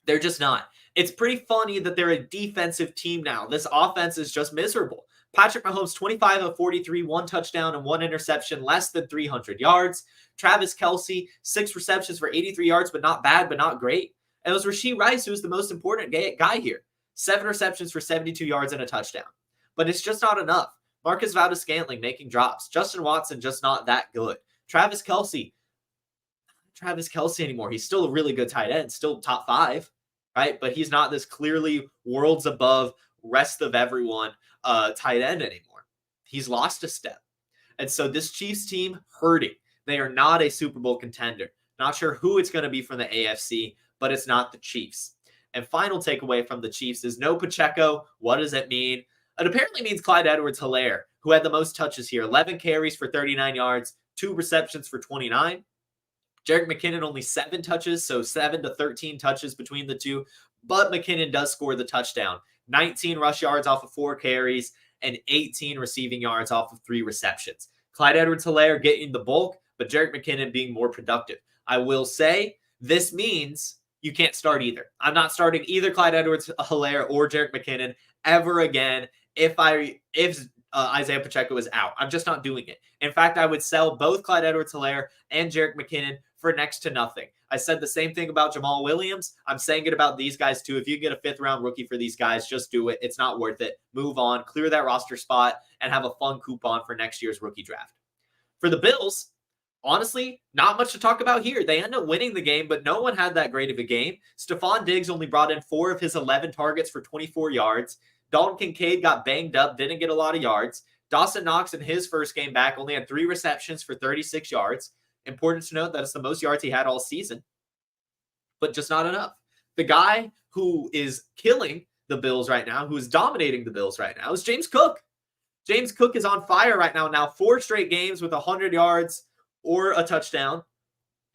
They're just not. It's pretty funny that they're a defensive team now. This offense is just miserable. Patrick Mahomes, 25 of 43, 1 touchdown and 1 interception, less than 300 yards. Travis Kelce, 6 receptions for 83 yards, but not bad, but not great. And it was Rashee Rice who was the most important guy here. 7 receptions for 72 yards and a touchdown. But it's just not enough. Marcus Valdes-Scantling making drops. Justin Watson just not that good. Travis Kelce anymore. He's still a really good tight end, still top 5, right? But he's not this clearly worlds above rest of everyone tight end anymore. He's lost a step. And so this Chiefs team hurting. They are not a Super Bowl contender. Not sure who it's going to be from the AFC, but it's not the Chiefs. And final takeaway from the Chiefs is no Pacheco. What does it mean? It apparently means Clyde Edwards-Helaire, who had the most touches here. 11 carries for 39 yards, 2 receptions for 29. Jerick McKinnon only 7 touches, so 7 to 13 touches between the two. But McKinnon does score the touchdown. 19 rush yards off of 4 carries and 18 receiving yards off of 3 receptions. Clyde Edwards-Helaire getting the bulk, but Jerick McKinnon being more productive. I will say this means you can't start either. I'm not starting either Clyde Edwards-Helaire or Jerick McKinnon ever again if Isaiah Pacheco is out. I'm just not doing it. In fact, I would sell both Clyde Edwards-Helaire and Jerick McKinnon for next to nothing. I said the same thing about Jamal Williams. I'm saying it about these guys too. If you get a 5th-round rookie for these guys, just do it. It's not worth it. Move on, clear that roster spot, and have a fun coupon for next year's rookie draft. For the Bills, honestly, not much to talk about here. They end up winning the game, but no one had that great of a game. Stephon Diggs only brought in 4 of his 11 targets for 24 yards. Dalton Kincaid got banged up, didn't get a lot of yards. Dawson Knox in his first game back only had 3 receptions for 36 yards. Important to note that it's the most yards he had all season, but just not enough. The guy who is killing the Bills right now, who is dominating the Bills right now, is James Cook. James Cook is on fire right now. 4 straight games with 100 yards or a touchdown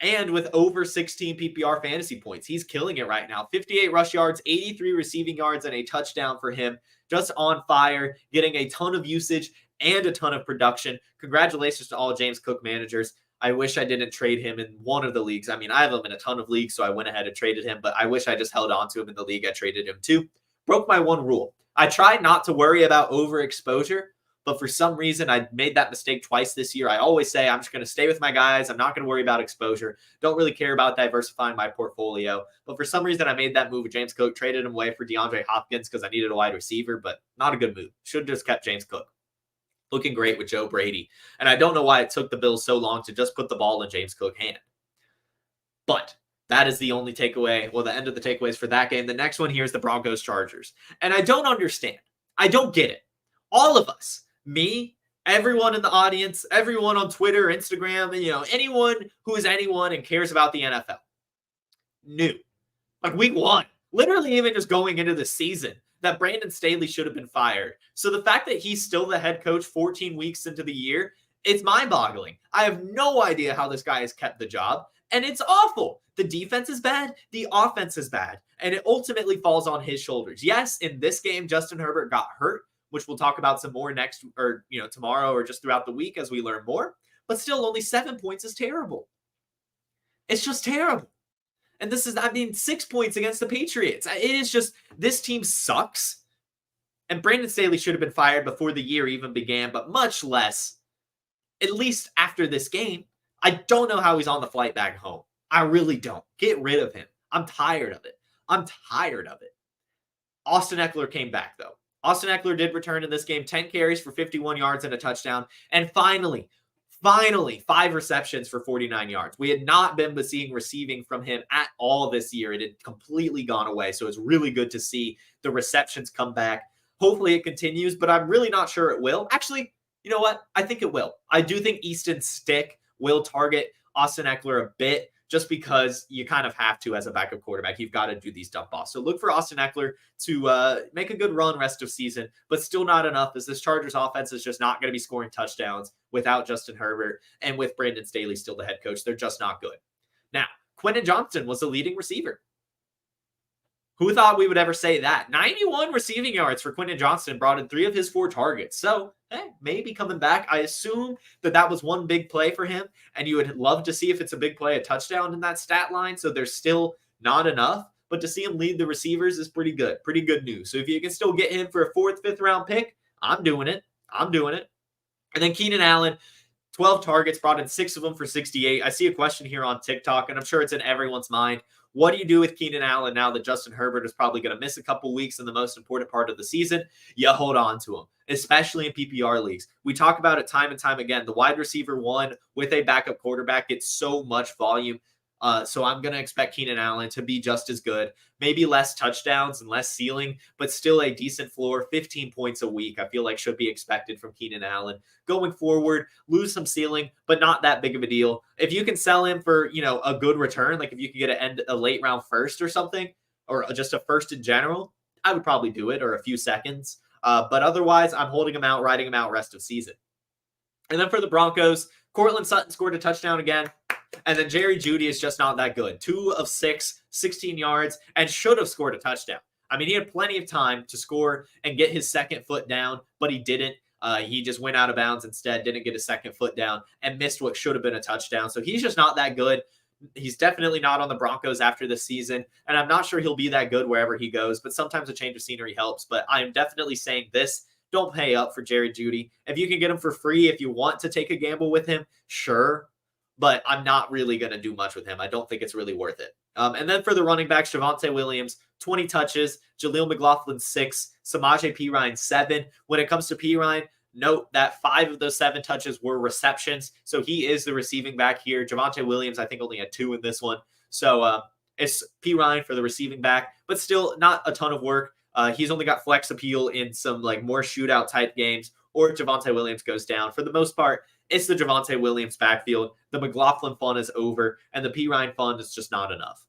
and with over 16 PPR fantasy points. He's killing it right now. 58 rush yards, 83 receiving yards, and a touchdown for him. Just on fire, getting a ton of usage and a ton of production. Congratulations to all James Cook managers. I wish I didn't trade him in one of the leagues. I mean, I have him in a ton of leagues, so I went ahead and traded him, but I wish I just held on to him in the league I traded him to. Broke my one rule. I tried not to worry about overexposure, but for some reason, I made that mistake twice this year. I always say I'm just going to stay with my guys. I'm not going to worry about exposure. Don't really care about diversifying my portfolio. But for some reason, I made that move with James Cook, traded him away for DeAndre Hopkins because I needed a wide receiver, but not a good move. Should have just kept James Cook. Looking great with Joe Brady. And I don't know why it took the Bills so long to just put the ball in James Cook's hand. But that is the only takeaway. Well, the end of the takeaways for that game. The next one here is the Broncos Chargers. And I don't understand. I don't get it. All of us, me, everyone in the audience, everyone on Twitter, Instagram, anyone who is anyone and cares about the NFL knew, like week 1, literally even just going into the season, that Brandon Staley should have been fired. So the fact that he's still the head coach 14 weeks into the year, it's mind-boggling. I have no idea how this guy has kept the job, and it's awful. The defense is bad. The offense is bad, and it ultimately falls on his shoulders. Yes, in this game, Justin Herbert got hurt, which we'll talk about some more next or tomorrow or just throughout the week as we learn more. But still, only 7 points is terrible. It's just terrible. And this is, 6 points against the Patriots. It is just, this team sucks. And Brandon Staley should have been fired before the year even began, but much less, at least after this game. I don't know how he's on the flight back home. I really don't. Get rid of him. I'm tired of it. Austin Eckler came back, though. Austin Eckler did return in this game, 10 carries for 51 yards and a touchdown. And finally, 5 receptions for 49 yards. We had not been seeing receiving from him at all this year. It had completely gone away. So it's really good to see the receptions come back. Hopefully it continues, but I'm really not sure it will. Actually, You know what? I think it will. I do think Easton Stick will target Austin Eckler a bit, just because you kind of have to as a backup quarterback. You've got to do these dump offs. So look for Austin Eckler to make a good run rest of season, but still not enough, as this Chargers offense is just not going to be scoring touchdowns without Justin Herbert, and with Brandon Staley still the head coach. They're just not good. Now, Quentin Johnston was the leading receiver. Who thought we would ever say that? 91 receiving yards for Quentin Johnston, brought in 3 of his 4 targets. So, maybe coming back. I assume that was one big play for him, and you would love to see, if it's a big play, a touchdown in that stat line. So there's still not enough, but to see him lead the receivers is pretty good. Pretty good news. So if you can still get him for a 4th, 5th round pick, I'm doing it. And then Keenan Allen, 12 targets, brought in 6 of them for 68. I see a question here on TikTok, and I'm sure it's in everyone's mind. What do you do with Keenan Allen now that Justin Herbert is probably going to miss a couple weeks in the most important part of the season? You hold on to him, especially in PPR leagues. We talk about it time and time again. The wide receiver 1 with a backup quarterback gets so much volume. So I'm going to expect Keenan Allen to be just as good, maybe less touchdowns and less ceiling, but still a decent floor. 15 points a week, I feel like, should be expected from Keenan Allen. Going forward, lose some ceiling, but not that big of a deal. If you can sell him for, a good return, like if you could get a late round first or something, or just a first in general, I would probably do it, or a few seconds. But otherwise, I'm holding him out, riding him out rest of season. And then for the Broncos, Courtland Sutton scored a touchdown again. And then Jerry Jeudy is just not that good. 2 of 6, 16 yards, and should have scored a touchdown. I mean, he had plenty of time to score and get his second foot down, but he didn't. He just went out of bounds instead, didn't get his second foot down, and missed what should have been a touchdown. So he's just not that good. He's definitely not on the Broncos after this season, and I'm not sure he'll be that good wherever he goes, but sometimes a change of scenery helps. But I am definitely saying this. Don't pay up for Jerry Jeudy. If you can get him for free, if you want to take a gamble with him, sure. But I'm not really going to do much with him. I don't think it's really worth it. And then for the running backs, Javonte Williams, 20 touches, Jaleel McLaughlin, 6, Samaje Perine, 7. When it comes to Perine, note that 5 of those 7 touches were receptions. So he is the receiving back here. Javonte Williams, I think, only had 2 in this one. So it's Perine for the receiving back, but still not a ton of work. He's only got flex appeal in some more shootout type games, or if Javonte Williams goes down. For the most part, it's the Javonte Williams backfield. The McLaughlin fun is over, and the Perine fun is just not enough.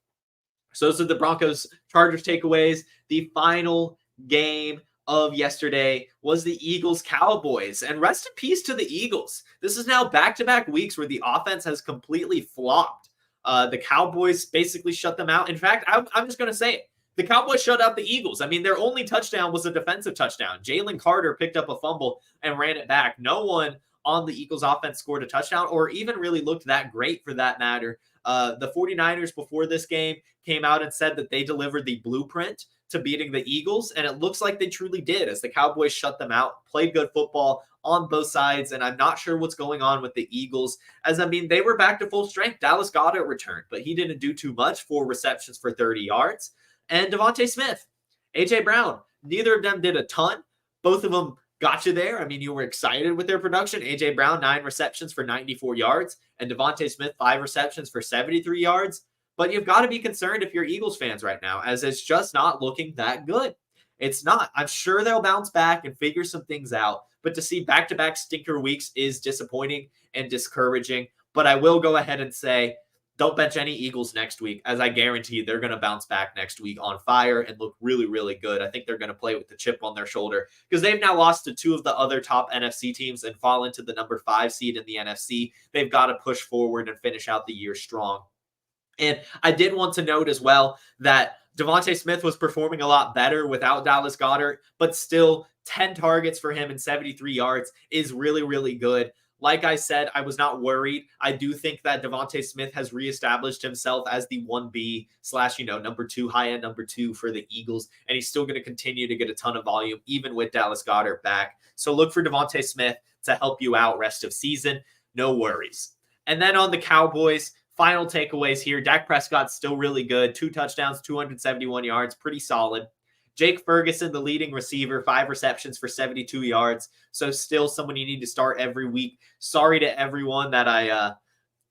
So those are the Broncos-Chargers takeaways. The final game of yesterday was the Eagles-Cowboys, and rest in peace to the Eagles. This is now back-to-back weeks where the offense has completely flopped. The Cowboys basically shut them out. In fact, I'm just going to say it. The Cowboys shut out the Eagles. I mean, their only touchdown was a defensive touchdown. Jalen Carter picked up a fumble and ran it back. No one on the Eagles offense scored a touchdown, or even really looked that great for that matter. The 49ers before this game came out and said that they delivered the blueprint to beating the Eagles, and it looks like they truly did, as the Cowboys shut them out, played good football on both sides, and I'm not sure what's going on with the Eagles, as I mean, they were back to full strength. Dallas Goedert returned, but he didn't do too much. 4 receptions for 30 yards. And Devontae Smith, A.J. Brown, neither of them did a ton. Both of them got you there. I mean, you were excited with their production. A.J. Brown, 9 receptions for 94 yards, and Devontae Smith, 5 receptions for 73 yards. But you've got to be concerned if you're Eagles fans right now, as it's just not looking that good. It's not. I'm sure they'll bounce back and figure some things out, but to see back-to-back stinker weeks is disappointing and discouraging. But I will go ahead and say, don't bench any Eagles next week, as I guarantee they're going to bounce back next week on fire and look really, really good. I think they're going to play with the chip on their shoulder, because they've now lost to 2 of the other top NFC teams and fallen to the number 5 seed in the NFC. They've got to push forward and finish out the year strong. And I did want to note as well that Devontae Smith was performing a lot better without Dallas Goedert, but still 10 targets for him and 73 yards is really, really good. Like I said, I was not worried. I do think that Devontae Smith has reestablished himself as the 1B / number 2, high-end number 2 for the Eagles, and he's still going to continue to get a ton of volume, even with Dallas Goedert back. So look for Devontae Smith to help you out rest of season. No worries. And then on the Cowboys, final takeaways here. Dak Prescott's still really good. 2 touchdowns, 271 yards, pretty solid. Jake Ferguson, the leading receiver, 5 receptions for 72 yards. So still someone you need to start every week. Sorry to everyone that I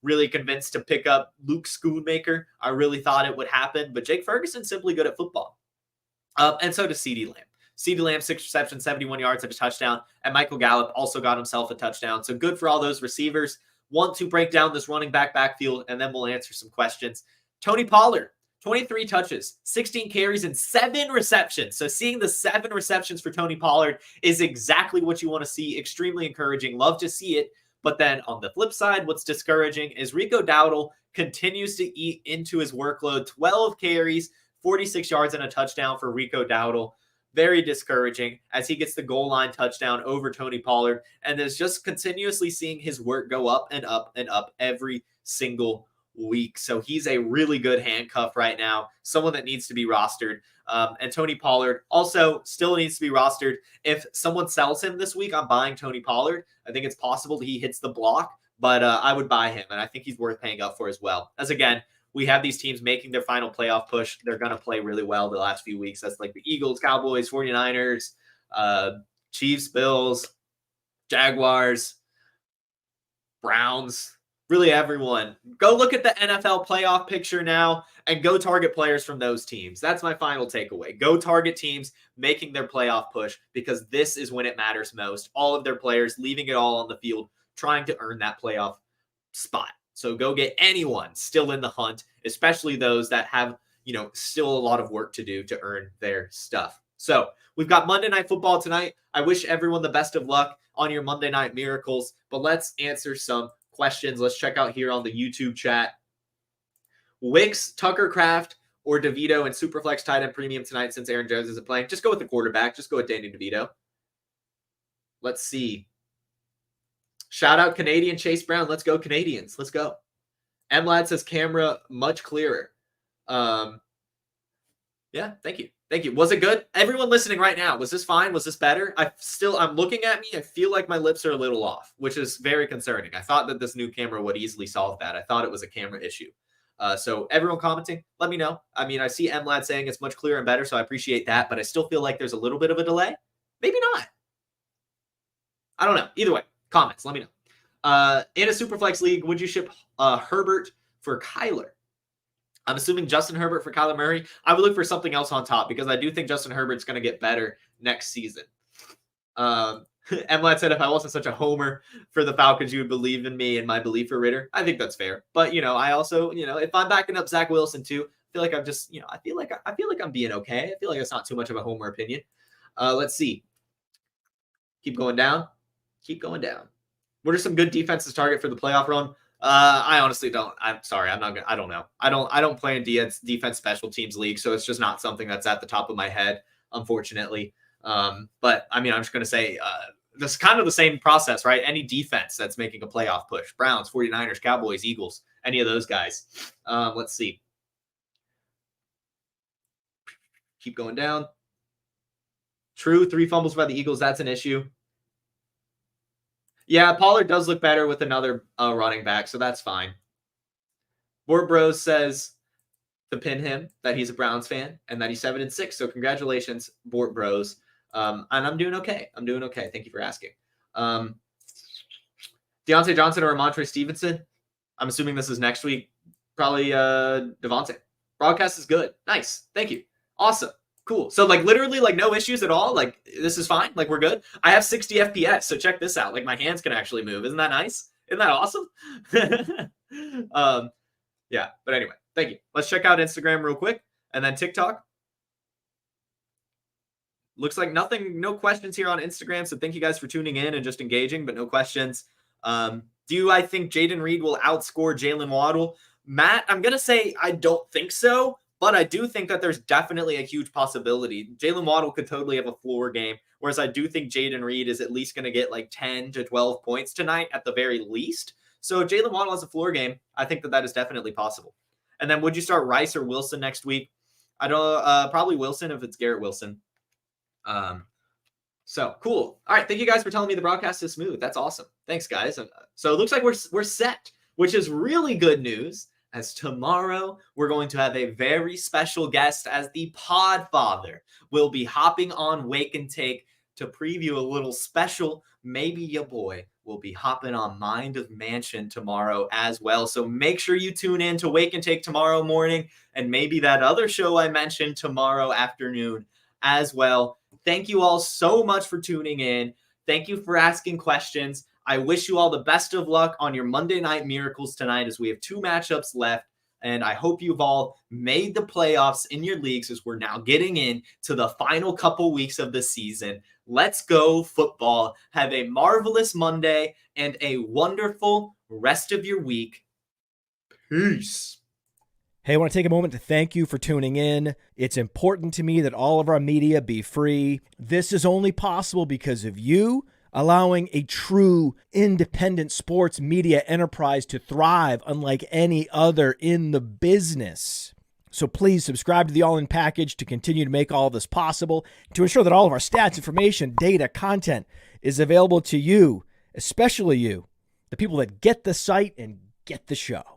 really convinced to pick up Luke Schoonmaker. I really thought it would happen, but Jake Ferguson's simply good at football. And so does CeeDee Lamb. CeeDee Lamb, 6 receptions, 71 yards and a touchdown. And Michael Gallup also got himself a touchdown. So good for all those receivers. Want to break down this running backfield, and then we'll answer some questions. Tony Pollard, 23 touches, 16 carries, and 7 receptions. So seeing the 7 receptions for Tony Pollard is exactly what you want to see. Extremely encouraging. Love to see it. But then on the flip side, what's discouraging is Rico Dowdle continues to eat into his workload. 12 carries, 46 yards, and a touchdown for Rico Dowdle. Very discouraging as he gets the goal line touchdown over Tony Pollard and is just continuously seeing his work go up and up and up every single week. So he's a really good handcuff right now, someone that needs to be rostered. And Tony Pollard also still needs to be rostered. If someone sells him this week, I'm buying Tony Pollard. I think it's possible that he hits the block, but I would buy him, and I think he's worth paying up for as well. As again, we have these teams making their final playoff push. They're going to play really well the last few weeks. That's like the Eagles, Cowboys, 49ers, Chiefs, Bills, Jaguars, Browns, really everyone. Go look at the NFL playoff picture now and go target players from those teams. That's my final takeaway. Go target teams making their playoff push because this is when it matters most. All of their players leaving it all on the field, trying to earn that playoff spot. So go get anyone still in the hunt, especially those that have, still a lot of work to do to earn their stuff. So we've got Monday Night Football tonight. I wish everyone the best of luck on your Monday Night Miracles, but let's answer some questions. Let's check out here on the YouTube chat. Wicks, Tucker Kraft, or DeVito and Superflex tight end premium tonight since Aaron Jones isn't playing. Just go with the quarterback. Just go with Danny DeVito. Let's see. Shout out Canadian Chase Brown. Let's go Canadians. Let's go. Mlad says camera much clearer. Yeah, thank you. Thank you. Was it good? Everyone listening right now, was this fine? Was this better? I'm looking at me. I feel like my lips are a little off, which is very concerning. I thought that this new camera would easily solve that. I thought it was a camera issue. So everyone commenting, let me know. I mean, I see Mlad saying it's much clearer and better, so I appreciate that, but I still feel like there's a little bit of a delay. Maybe not. I don't know. Either way. Comments, let me know. In a Superflex league, would you ship Herbert for Kyler? I'm assuming Justin Herbert for Kyler Murray. I would look for something else on top because I do think Justin Herbert's going to get better next season. Emlad said if I wasn't such a homer for the Falcons, you would believe in me and my belief for Ritter. I think that's fair. But, I also, if I'm backing up Zach Wilson too, I feel like I'm just, I feel like I'm being okay. I feel like it's not too much of a homer opinion. Let's see. Keep going down. Keep going down. What are some good defenses target for the playoff run? I honestly don't. I'm sorry. I'm not gonna. I don't know. I don't play in defense special teams league, so it's just not something that's at the top of my head, unfortunately. But I mean, I'm just gonna say this is kind of the same process, right? Any defense that's making a playoff push: Browns, 49ers, Cowboys, Eagles, any of those guys. Let's see. Keep going down. True, 3 fumbles by the Eagles. That's an issue. Yeah, Pollard does look better with another running back, so that's fine. Board Bros says to pin him that he's a Browns fan and that he's 7-6. So congratulations, Board Bros. And I'm doing okay. Thank you for asking. Deontay Johnson or Montre Stevenson? I'm assuming this is next week. Probably Devontae. Broadcast is good. Nice. Thank you. Awesome. Cool. So literally no issues at all. This is fine. We're good. I have 60 FPS. So check this out. My hands can actually move. Isn't that nice? Isn't that awesome? Yeah. But anyway, thank you. Let's check out Instagram real quick and then TikTok. Looks like no questions here on Instagram. So thank you guys for tuning in and just engaging, but no questions. Do I think Jaden Reed will outscore Jalen Waddle? Matt, I'm going to say I don't think so. But I do think that there's definitely a huge possibility. Jalen Waddle could totally have a floor game, whereas I do think Jaden Reed is at least going to get 10 to 12 points tonight at the very least. So if Jalen Waddle has a floor game, I think that is definitely possible. And then would you start Rice or Wilson next week? I don't probably Wilson if it's Garrett Wilson. So cool. All right. Thank you guys for telling me the broadcast is smooth. That's awesome. Thanks, guys. So it looks like we're set, which is really good news. As tomorrow, we're going to have a very special guest as the Podfather will be hopping on Wake and Take to preview a little special. Maybe your boy will be hopping on Mind of Mansion tomorrow as well. So make sure you tune in to Wake and Take tomorrow morning and maybe that other show I mentioned tomorrow afternoon as well. Thank you all so much for tuning in. Thank you for asking questions. I wish you all the best of luck on your Monday Night Miracles tonight, as we have 2 matchups left. And I hope you've all made the playoffs in your leagues, as we're now getting into the final couple weeks of the season. Let's go football. Have a marvelous Monday and a wonderful rest of your week. Peace. Hey, I want to take a moment to thank you for tuning in. It's important to me that all of our media be free. This is only possible because of you, allowing a true independent sports media enterprise to thrive unlike any other in the business. So please subscribe to the All In Package to continue to make all of this possible, to ensure that all of our stats, information, data, content is available to you, especially you, the people that get the site and get the show.